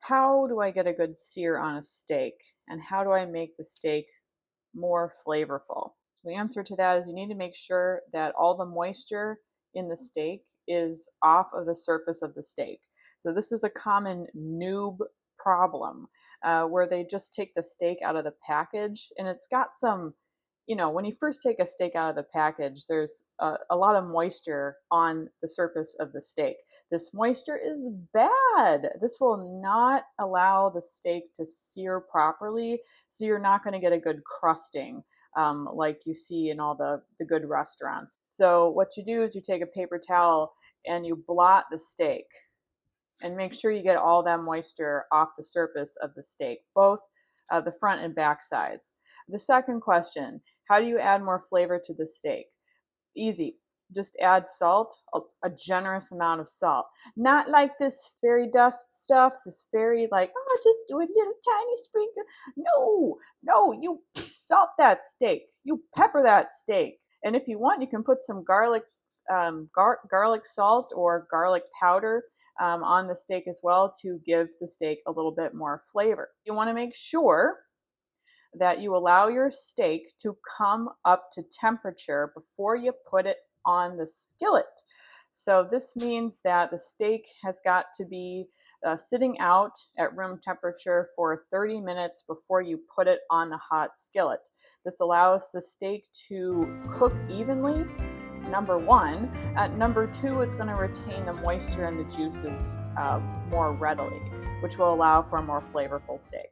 How do I get a good sear on a steak? And how do I make the steak more flavorful? The answer to that is you need to make sure that all the moisture in the steak is off of the surface of the steak. So, this is a common noob problem where they just take the steak out of the package and it's got some, when you first take a steak out of the package, there's a lot of moisture on the surface of the steak. This moisture is bad. This will not allow the steak to sear properly, so you're not going to get a good crusting like you see in all the good restaurants. So, what you do is you take a paper towel and you blot the steak and make sure you get all that moisture off the surface of the steak, both the front and back sides. The second question, how do you add more flavor to the steak? Easy. Just add salt, a generous amount of salt. Not like this fairy dust stuff, this fairy like, oh, just do a little tiny sprinkle. No, no, you salt that steak. You pepper that steak. And if you want, you can put some garlic salt or garlic powder on the steak as well to give the steak a little bit more flavor. You want to make sure that you allow your steak to come up to temperature before you put it on the skillet. So this means that the steak has got to be sitting out at room temperature for 30 minutes before you put it on the hot skillet. This allows the steak to cook evenly, number one. Number two, it's going to retain the moisture and the juices more readily, which will allow for a more flavorful steak.